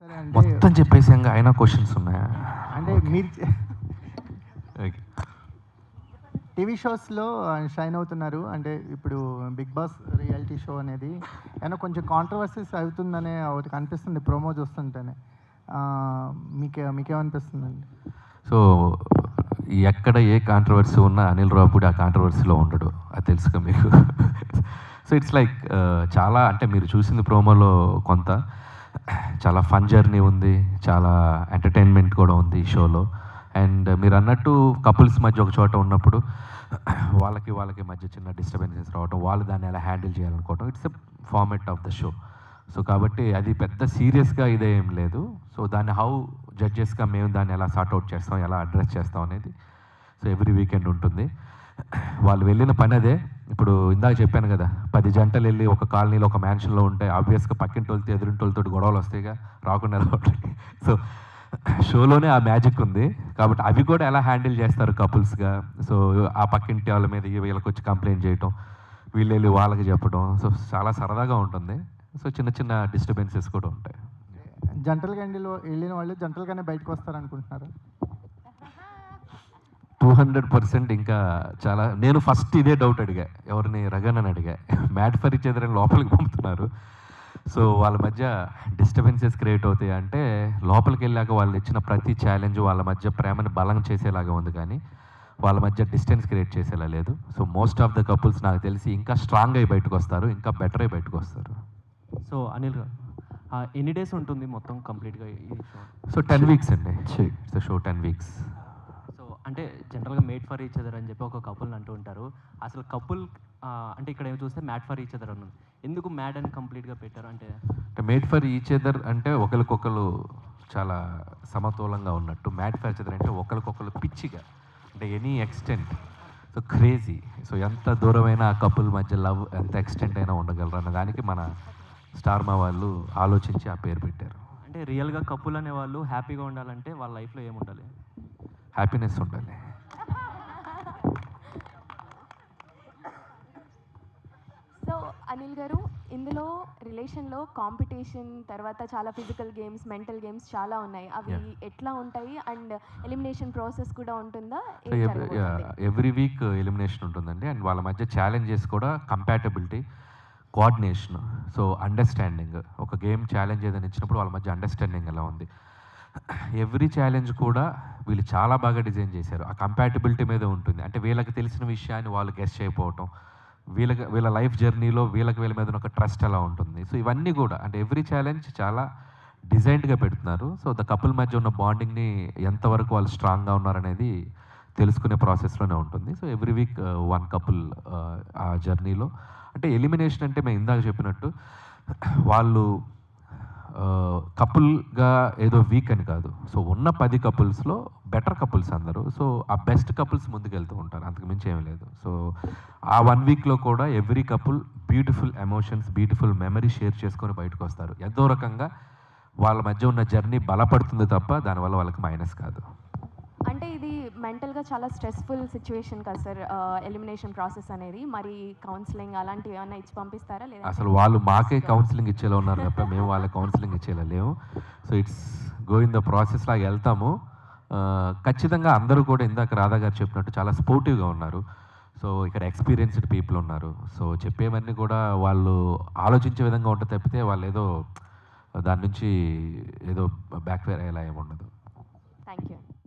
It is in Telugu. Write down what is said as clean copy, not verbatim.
సరే అంటే మొత్తం చెప్పేసాక అయినా క్వశ్చన్స్ ఉన్నాయా? అంటే మీరు ఓకే. టీవీ షోస్లో షైన్ అవుతున్నారు. అంటే ఇప్పుడు 'బిగ్ బాస్' రియాలిటీ షో అనేది ఏమైనా కొంచెం కాంట్రవర్సీస్ అవుతుందనే ఒకటి కనిపిస్తుంది ప్రోమో చూస్తుంటేనే. మీకేమనిపిస్తుందండి? సో ఎక్కడ ఏ కాంట్రవర్సీ ఉన్నా అనిల్ రావుపూడి ఆ కాంట్రవర్సీలో ఉండడు, అది తెలుసుగా మీకు. సో ఇట్స్ లైక్ చాలా అంటే మీరు చూసింది ప్రోమోలో కొంత చాలా ఫన్ జర్నీ ఉంది, చాలా ఎంటర్టైన్మెంట్ కూడా ఉంది ఈ షోలో. అండ్ మీరు అన్నట్టు కపుల్స్ మధ్య ఒక చోట ఉన్నప్పుడు వాళ్ళకి మధ్య చిన్న డిస్టర్బెన్సెస్ రావడం, వాళ్ళు దాన్ని ఎలా హ్యాండిల్ చేయాలనుకోవడం, it's a format of the show. So కాబట్టి అది పెద్ద సీరియస్గా ఇదేం లేదు. సో దాన్ని హౌ జడ్జెస్గా మేము దాన్ని ఎలా సార్ట్అవుట్ చేస్తాం, ఎలా అడ్రస్ చేస్తాం అనేది సో ఎవ్రీ వీకెండ్ ఉంటుంది. వాళ్ళు వెళ్ళిన పని అదే. ఇప్పుడు ఇందాక చెప్పాను కదా, 10 జంటలు వెళ్ళి ఒక కాలనీలో ఒక మ్యాన్షన్లో ఉంటే ఆబ్వియస్గా పక్కింటి వాళ్ళతో ఎదురింటి వాళ్ళతో గొడవలు వస్తాయిగా, రాకుండా ఎలా ఉంటాయి. సో షోలోనే ఆ మ్యాజిక్ ఉంది. కాబట్టి అవి కూడా ఎలా హ్యాండిల్ చేస్తారు కపుల్స్గా. సో ఆ పక్కింటి వాళ్ళ మీద వీళ్ళకి వచ్చి కంప్లైంట్ చేయటం, వీళ్ళు వెళ్ళి వాళ్ళకి చెప్పడం, సో చాలా సరదాగా ఉంటుంది. సో చిన్న చిన్న డిస్టర్బెన్సెస్ కూడా ఉంటాయి. జంటలుగా వెళ్ళిన వాళ్ళు జంటలుగానే బయటకు వస్తారనుకుంటున్నారు? 200% ఇంకా చాలా. నేను ఫస్ట్ ఇదే డౌట్ అడిగా, ఎవరిని, రగన్ అడిగా. మ్యాట్ ఫర్ ఈచ్ అదర్ అని లోపలికి పంపుతున్నారు, సో వాళ్ళ మధ్య డిస్టర్బెన్సెస్ క్రియేట్ అవుతాయి అంటే లోపలికి వెళ్ళాక వాళ్ళు ఇచ్చిన ప్రతి ఛాలెంజ్ వాళ్ళ మధ్య ప్రేమని బలం చేసేలాగా ఉంది, కానీ వాళ్ళ మధ్య డిస్టెన్స్ క్రియేట్ చేసేలా లేదు. So most of the couples నాకు తెలిసి ఇంకా స్ట్రాంగ్ అయి బయటకు వస్తారు, ఇంకా బెటర్ అయి బయటకు వస్తారు. సో అనిల్ గారు, ఎన్ని డేస్ ఉంటుంది మొత్తం కంప్లీట్గా ఈ షో? సో 10 వీక్స్ అండి. It's show 10 weeks. సో అంటే జనరల్గా మేడ్ ఫర్ ఈచ్ అదర్ అని చెప్పి ఒక కపుల్ అంటూ ఉంటారు. అసలు కపుల్ అంటే ఇక్కడ ఏమి చూస్తే మ్యాడ్ ఫర్ ఈచ్ అదర్ అని ఉంది. ఎందుకు మ్యాడ్ అని కంప్లీట్గా పెట్టారు అంటే? మేడ్ ఫర్ ఈచ్ అదర్ అంటే ఒకరికొకరు చాలా సమతూలంగా ఉన్నట్టు. మ్యాడ్ ఫర్ ఈచ్ అదర్ అంటే ఒకరికొకరు పిచ్చిగా, అంటే any extent, so crazy. So ఎంత దూరమైన ఆ కపుల్ మధ్య లవ్ ఎంత ఎక్స్టెంట్ అయినా ఉండగలరు అన్న దానికి మన స్టార్ మా వాళ్ళు ఆలోచించి ఆ పేరు పెట్టారు. అంటే రియల్గా కపుల్ అనే వాళ్ళు హ్యాపీగా ఉండాలంటే వాళ్ళ లైఫ్లో ఏముండాలి? హ్యాపీనెస్ ఉండాలి. సో అనిల్ గారు, ఇందులో రిలేషన్లో కాంపిటీషన్ తర్వాత చాలా ఫిజికల్ గేమ్స్, మెంటల్ గేమ్స్ చాలా ఉన్నాయి. అవి ఎట్లా ఉంటాయి అండ్ ఎలిమినేషన్ ప్రాసెస్ కూడా ఉంటుందా? ఎవ్రీ వీక్ ఎలిమినేషన్ ఉంటుందండి. అండ్ వాళ్ళ మధ్య ఛాలెంజెస్ కూడా కంపాటబిలిటీ, కోఆర్డినేషన్, సో అండర్స్టాండింగ్. ఒక గేమ్ ఛాలెంజ్ ఏదైనా ఇచ్చినప్పుడు వాళ్ళ మధ్య అండర్స్టాండింగ్ ఎలా ఉంది. ఎవ్రీ ఛాలెంజ్ కూడా వీళ్ళు చాలా బాగా డిజైన్ చేశారు. ఆ కంపాటబిలిటీ మీద ఉంటుంది. అంటే వీళ్ళకి తెలిసిన విషయాన్ని వాళ్ళు గెస్ చేయకపోవటం, వీళ్ళ లైఫ్ జర్నీలో వీళ్ళ మీద ఒక ట్రస్ట్ ఎలా ఉంటుంది. సో ఇవన్నీ కూడా అంటే ఎవ్రీ ఛాలెంజ్ చాలా డిజైన్డ్గా పెడుతున్నారు. సో ద కపుల్ మధ్య ఉన్న బాండింగ్ని ఎంతవరకు వాళ్ళు స్ట్రాంగ్గా ఉన్నారనేది తెలుసుకునే ప్రాసెస్లోనే ఉంటుంది. So every week one couple ఆ జర్నీలో. అంటే ఎలిమినేషన్ అంటే మేము ఇందాక చెప్పినట్టు వాళ్ళు కపుల్గా ఏదో వీక్ అని కాదు. సో ఉన్న 10 కపుల్స్లో బెటర్ కపుల్స్ అందరూ. సో ఆ బెస్ట్ కపుల్స్ ముందుకెళ్తూ ఉంటారు, అంతకు మించి ఏమీ లేదు. సో ఆ 1 వీక్లో కూడా every couple beautiful emotions, beautiful memory share చేసుకొని బయటకు వస్తారు. ఎంతో రకంగా వాళ్ళ మధ్య ఉన్న జర్నీ బలపడుతుంది తప్ప దానివల్ల వాళ్ళకి మైనస్ కాదు. అంటే ఇది మెంటల్గా చాలా స్ట్రెస్ఫుల్ సిచ్యువేషన్ కదా సార్, ఎలిమినేషన్ ప్రాసెస్ అనేది. మరి కౌన్సిలింగ్ అలాంటివి ఏమైనా ఇచ్చి పంపిస్తారా? లేదా అసలు వాళ్ళు మాకే కౌన్సిలింగ్ ఇచ్చేలా ఉన్నారు తప్ప మేము వాళ్ళకి కౌన్సిలింగ్ ఇచ్చేలా లేము. So it's going the process లాగా వెళ్తాము. ఖచ్చితంగా అందరూ కూడా ఇందాక రాధా గారు చెప్పినట్టు చాలా స్పోర్టివ్గా ఉన్నారు. సో ఇక్కడ ఎక్స్పీరియన్స్డ్ పీపుల్ ఉన్నారు. సో చెప్పేవన్నీ కూడా వాళ్ళు ఆలోచించే విధంగా ఉంటుంది తప్పితే వాళ్ళు ఏదో దాని నుంచి ఏదో బ్యాక్ఫైర్ అయ్యేలా ఏమి ఉండదు.